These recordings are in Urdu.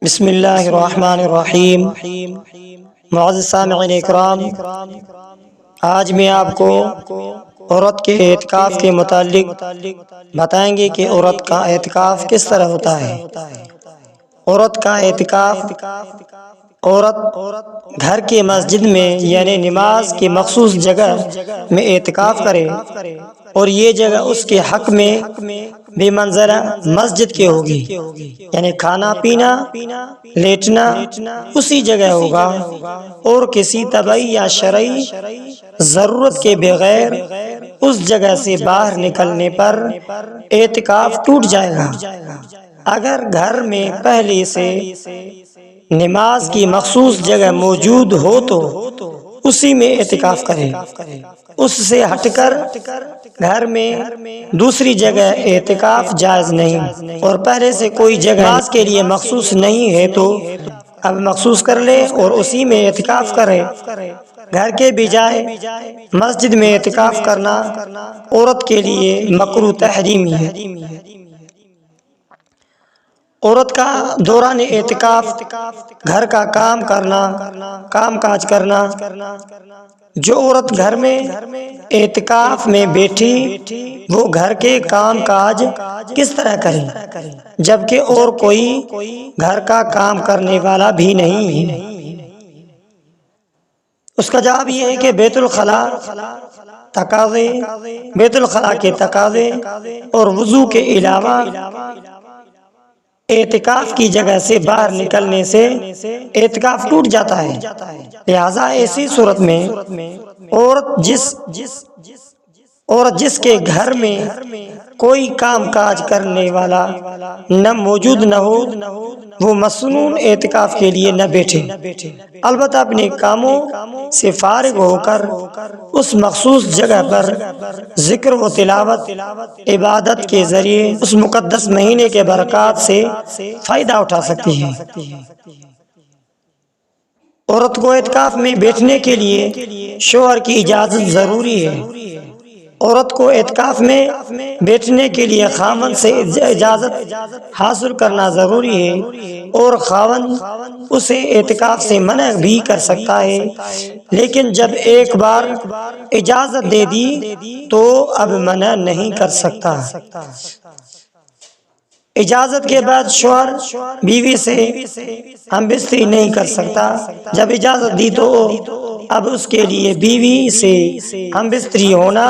بسم اللہ الرحمن الرحیم۔ معزز سامعین اکرام، آج میں آپ کو عورت کے اعتکاف کے متعلق بتائیں گے کہ عورت کا اعتکاف کس طرح ہوتا ہے۔ عورت کا اعتکاف، عورت گھر کے مسجد میں یعنی نماز کی مخصوص جگہ میں اعتکاف کرے اور یہ جگہ اس کے حق میں بے منزلہ مسجد کے ہوگی، یعنی کھانا پینا لیٹنا اسی جگہ ہوگا اور کسی طبعی یا شرعی ضرورت کے بغیر اس جگہ سے باہر نکلنے پر اعتکاف ٹوٹ جائے گا۔ اگر گھر میں پہلے سے نماز کی مخصوص جگہ موجود ہو تو اسی میں اعتکاف کرے، اس سے ہٹ کر گھر میں دوسری جگہ اعتکاف جائز نہیں، اور پہلے سے کوئی جگہ نماز کے لیے مخصوص نہیں ہے تو اب مخصوص کر لے اور اسی میں اعتکاف کرے۔ گھر کے بجائے مسجد میں اعتکاف کرنا عورت کے لیے مکروہ تحریمی ہے۔ عورت کا دوران اعتکاف گھر کا کام کاج کرنا۔ جو عورت گھر میں اعتکاف میں بیٹھی وہ گھر کے کام کاج کس طرح کرے جبکہ اور کوئی گھر کا کام کرنے والا بھی نہیں ہے؟ اس کا جواب یہ ہے کہ بیت الخلاء کے تقاضے اور وضو کے علاوہ اعتکاف کی جگہ سے باہر نکلنے سے اعتکاف ٹوٹ جاتا ہے۔ لہذا ایسی صورت میں عورت جس کے گھر میں کوئی کام کاج کرنے والا نہ موجود نہ ہو وہ مصنون اعتکاف کے لیے نہ بیٹھے، البتہ اپنے کاموں سے فارغ ہو کر اس مخصوص جگہ پر ذکر و تلاوت عبادت کے ذریعے اس مقدس مہینے کے برکات سے فائدہ اٹھا سکتی ہے۔ عورت کو اعتکاف میں بیٹھنے کے لیے شوہر کی اجازت ضروری ہے۔ عورت کو اعتکاف میں بیٹھنے کے لیے خاوند سے اجازت حاصل کرنا ضروری ہے، اور خاوند اسے اعتکاف سے منع بھی کر سکتا ہے، لیکن جب ایک بار اجازت دے دی تو اب منع نہیں کر سکتا۔ اجازت کے بعد شوہر بیوی سے ہم بستری نہیں کر سکتا۔ جب اجازت دی تو اب اس کے لیے بیوی سے ہم بستری ہونا،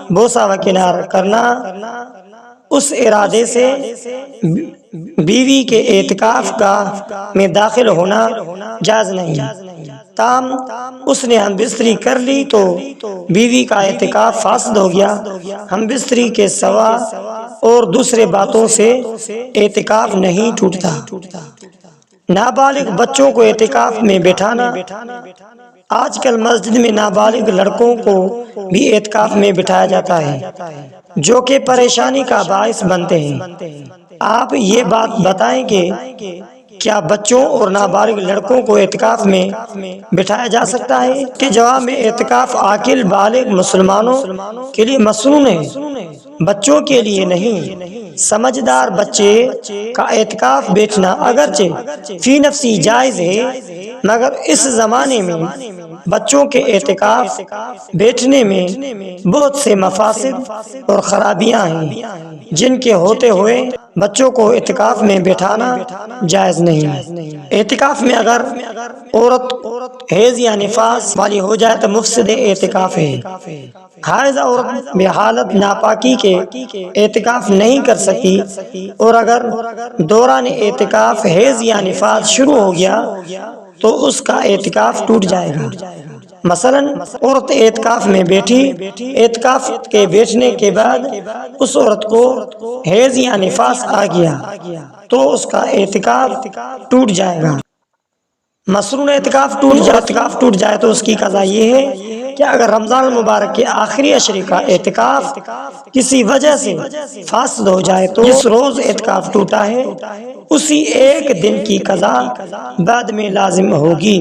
بوسہ و کنار کرنا، اس ارادے سے بیوی کے اعتکاف گاہ میں داخل ہونا جائز نہیں۔ تاہم اس نے ہم بستری کر لی تو بیوی کا اعتکاف فاسد ہو گیا۔ ہم بستری کے سوا اور دوسرے باتوں سے اعتکاف نہیں ٹوٹتا۔ نابالغ بچوں کو اعتکاف میں بٹھانا۔ آج کل مسجد میں نابالغ لڑکوں کو بھی اعتکاف میں بٹھایا جاتا ہے جو کہ پریشانی کا باعث بنتے ہیں۔ آپ یہ بات بتائیں کہ کیا بچوں اور نابالغ لڑکوں کو اعتکاف میں بٹھایا جا سکتا ہے؟ کے جواب میں اعتکاف عاقل بالغ مسلمانوں کے لیے مسنون ہے، بچوں کے لیے نہیں۔ سمجھدار بچے کا اعتکاف بیٹھنا اگرچہ فی نفسی جائز ہے، مگر اس زمانے میں بچوں کے اعتکاف بیٹھنے میں بہت سے مفاسد اور خرابیاں ہیں جن کے ہوتے ہوئے بچوں کو اعتکاف میں بیٹھانا جائز نہیں۔ اعتکاف میں اگر عورت حیض یا نفاس والی ہو جائے تو مفسد اعتکاف ہے۔ حائض عورت بحالت ناپاکی کے اعتکاف نہیں کر سکتی، اور اگر دوران اعتکاف حیض یا نفاس شروع ہو گیا تو اس کا اعتکاف ٹوٹ جائے گا۔ مثلاً عورت اعتکاف میں بیٹھی، اعتکاف کے بیٹھنے کے بعد اس عورت کو حیض یا نفاس آ گیا تو اس کا اعتکاف ٹوٹ جائے گا۔ مسنون اعتکاف ٹوٹ جائے تو اس کی قضا یہ ہے کہ اگر رمضان المبارک کے آخری عشرے کا اعتکاف کسی وجہ سے فاسد ہو جائے تو جس روز اعتکاف ٹوٹا ہے اسی ایک دن کی قضا بعد میں لازم ہوگی۔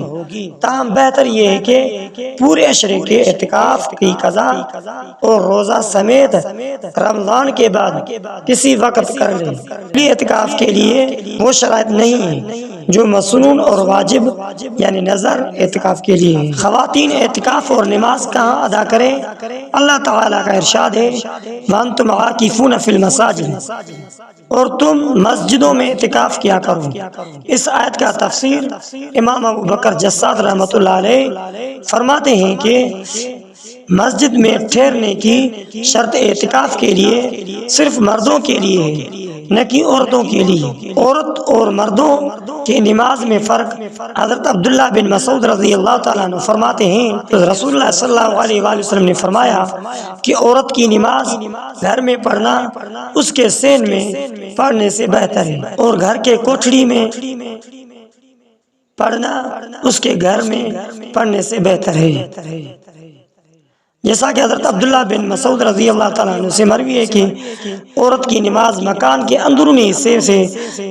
تاہم بہتر یہ ہے کہ پورے عشرے کے اعتکاف کی قضا اور روزہ سمیت رمضان کے بعد کسی وقت کر لے۔ اعتکاف کے لیے وہ شرائط نہیں ہے جو مسنون اور واجب یعنی نظر اعتکاف کے لیے ہے۔ خواتین اعتکاف اور نماز کہاں ادا کریں؟ اللہ تعالیٰ کا ارشاد ہے وَأَنْتُمْ عَاكِفُونَ فِي الْمَسَاجِدِ، اور تم مسجدوں میں اعتکاف کیا کرو۔ اس آیت کا تفسیر امام ابو بکر جساد رحمۃ اللہ علیہ فرماتے ہیں کہ مسجد میں ٹھہرنے کی شرط اعتکاف کے لیے صرف مردوں کے لیے ہے، نہ کہ عورتوں کے لیے۔ عورت اور مردوں کی نماز میں فرق حضرت عبداللہ بن مسعود رضی اللہ تعالیٰ عنہ فرماتے ہیں رسول اللہ صلی اللہ علیہ وآلہ وسلم نے فرمایا کہ عورت کی نماز گھر میں پڑھنا اس کے سین میں پڑھنے سے بہتر ہے، اور گھر کے کوٹھڑی میں پڑھنا اس کے گھر میں پڑھنے سے بہتر ہے۔ جیسا کہ حضرت عبداللہ بن مسعود رضی اللہ تعالیٰ عنہ سے مروی ہے کہ عورت کی نماز مکان کے اندرونی حصے سے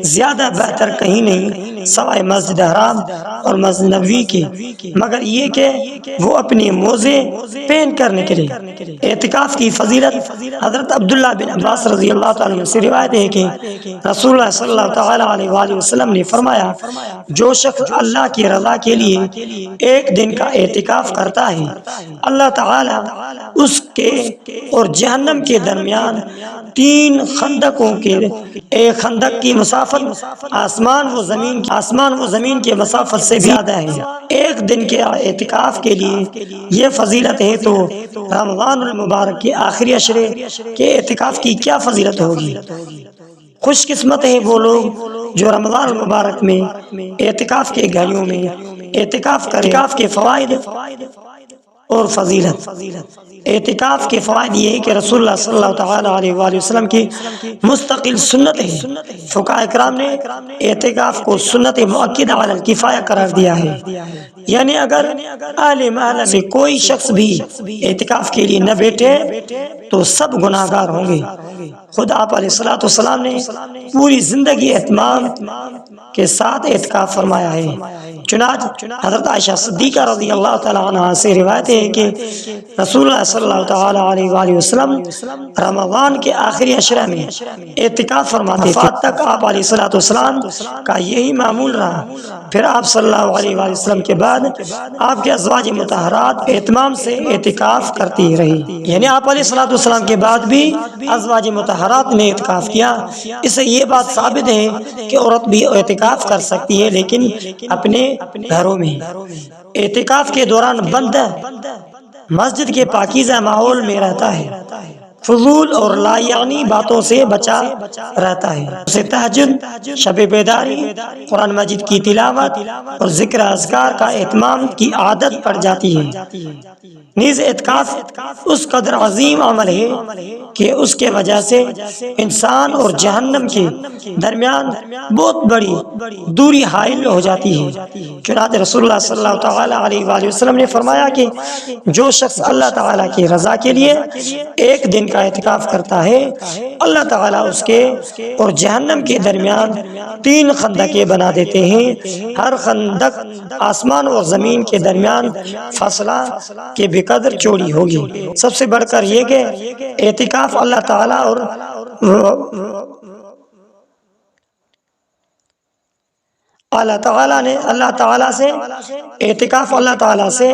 زیادہ بہتر کہیں نہیں سوائے مسجد حرام اور مسجد نبوی کے، مگر یہ کہ وہ اپنے موزے پہن کر نکلے۔ اعتکاف کی فضیلت حضرت عبداللہ بن عباس رضی اللہ تعالیٰ عنہ سے روایت ہے کہ رسول اللہ صلی اللہ تعالیٰ علیہ وآلہ وسلم نے فرمایا جو شخص اللہ کی رضا کے لیے ایک دن کا اعتکاف کرتا ہے، اللہ تعالیٰ اس کے اور جہنم کے درمیان 3 خندقوں کے، ایک خندق کی مسافت آسمان و زمین کے مسافت سے بھی زیادہ ہے۔ ایک دن کے اعتکاف کے لیے یہ فضیلت ہے تو رمضان المبارک کے آخری عشرے کے اعتکاف کی کیا فضیلت ہوگی؟ خوش قسمت ہے وہ لوگ جو رمضان المبارک میں اعتکاف کے گھڑیوں میں اعتکاف کریں۔ اعتکاف کے فوائد اور فضیلت۔ اعتکاف کے فوائد یہ ہے کہ رسول اللہ صلی اللہ تعالیٰ علیہ وآلہ وسلم کی مستقل سنت ہے۔ فقہاء کرام نے اعتکاف کو سنت مؤکدہ علی الکفایہ قرار دیا ہے، یعنی اگر اہل محلہ سے کوئی شخص بھی اعتکاف کے لیے نہ بیٹھے تو سب گناہ گار ہوں گے۔ خود آپ علیہ الصلوۃ والسلام نے پوری زندگی اہتمام کے ساتھ اعتکاف فرمایا ہے۔ چنانچہ حضرت عائشہ صدیقہ رضی اللہ تعالیٰ عنہا سے روایت ہے کہ رسول اللہ صلی اللہ تعالیٰ علیہ وآلہ وسلم رمضان کے آخری عشرہ میں اعتکاف فرماتے تھے، تک آپ علیہ الصلوۃ والسلام کا یہی معمول رہا۔ پھر آپ صلی اللہ علیہ وآلہ وسلم کے بعد آپ کے ازواج مطہرات اہتمام سے اعتکاف کرتی رہی، یعنی آپ علیہ الصلوۃ والسلام کے بعد بھی ازواج مطہرات نے اعتکاف کیا۔ اس سے یہ بات ثابت ہے کہ عورت بھی اعتکاف کر سکتی ہے، لیکن اپنے گھروں میں۔ اعتکاف کے دوران بندہ مسجد کے پاکیزہ ماحول میں رہتا ہے، فضول اور لا یعنی باتوں سے بچا رہتا ہے، اسے تہجد، شب بیداری، قرآن مجید کی تلاوت اور ذکر اذکار کا اہتمام کی عادت پڑ جاتی ہے۔ نیز اعتکاف اس قدر عظیم عمل ہے کہ اس کے وجہ سے انسان اور جہنم کے درمیان بہت بڑی دوری حائل ہو جاتی ہے۔ چنانچہ رسول اللہ صلی اللہ تعالیٰ علیہ وآلہ وسلم نے فرمایا کہ جو شخص اللہ تعالیٰ کی رضا کے لیے ایک دن کا اعتکاف کرتا ہے، اللہ تعالیٰ اس کے اور جہنم کے درمیان 3 خندقیں بنا دیتے ہیں، ہر خندق آسمان اور زمین کے درمیان فاصلہ کے بقدر چوڑی ہوگی۔ سب سے بڑھ کر یہ کہ اعتکاف اللہ تعالیٰ اور اللہ تعالیٰ سے اعتکاف اللہ تعالیٰ سے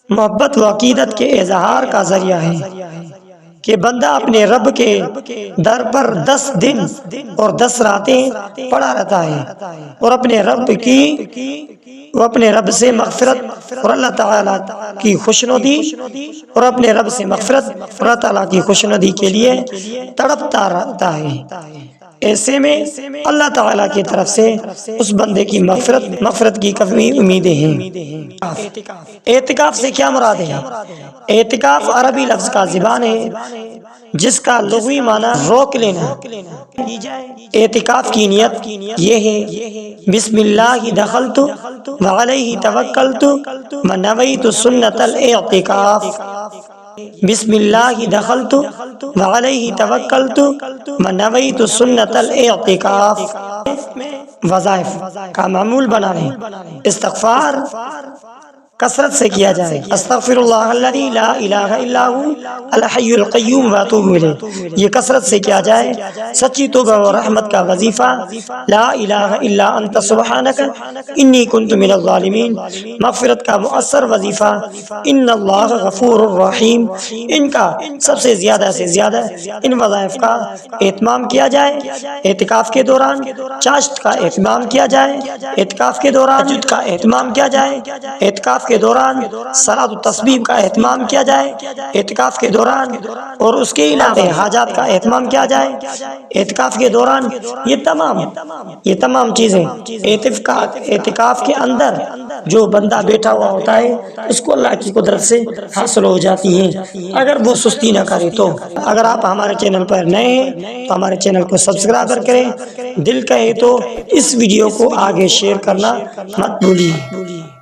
محبت و عقیدت کے اظہار کا ذریعہ ہے کہ بندہ اپنے رب کے در پر 10 دن اور 10 راتیں پڑا رہتا ہے اور اپنے رب سے مغفرت اور اللہ تعالیٰ کی خوشنودی اور اپنے رب سے مغفرت اور اللہ تعالیٰ کی خوشنودی کے لیے تڑپتا رہتا ہے۔ ایسے میں اللہ تعالیٰ کی طرف سے اس بندے کی مغفرت کی کافی امیدیں ہیں۔ اعتکاف سے کیا مراد ہے؟ اعتکاف عربی لفظ کا زبان ہے جس کا لغوی معنی روک لینا۔ اعتکاف کی نیت یہ ہے بسم اللہ دخلت وعلیہ توکلت ونویت سنت الاعتکاف۔ بسم اللہ دخلت وعلیہ توکلت ونویت سنت الاعتکاف۔ وظائف کا معمول بنانے، استغفار کثرت سے کیا جائے۔ استغفر اللہ الذی لا الہ الا هو الحی القیوم واتوب الیہ، یہ کثرت سے کیا جائے۔ سچی توبہ و رحمت کا وظیفہ لا الہ الا انت سبحانک انی کنت من الظالمین، مغفرت کا مؤثر وظیفہ ان اللہ غفور الرحیم۔ ان کا سب سے زیادہ ان وظائف کا اہتمام کیا جائے۔ اعتکاف کے دوران چاشت کا اہتمام کیا جائے، اعتکاف کے دوران تہجد کا اہتمام کیا جائے، اعتکاف کے دوران صلاۃ التسبیح کا اہتمام کیا جائے، اعتکاف کے دوران اور اس کے علاوہ حاجات کا اہتمام کیا جائے۔ اعتکاف کے دوران یہ تمام چیزیں اعتکاف کے اندر جو بندہ بیٹھا ہوا ہوتا ہے اس کو اللہ کی قدرت سے حاصل ہو جاتی ہے، اگر وہ سستی نہ کرے تو۔ اگر آپ ہمارے چینل پر نئے ہیں تو ہمارے چینل کو سبسکرائب کریں، دل کہے تو اس ویڈیو کو آگے شیئر کرنا مت بھولیے۔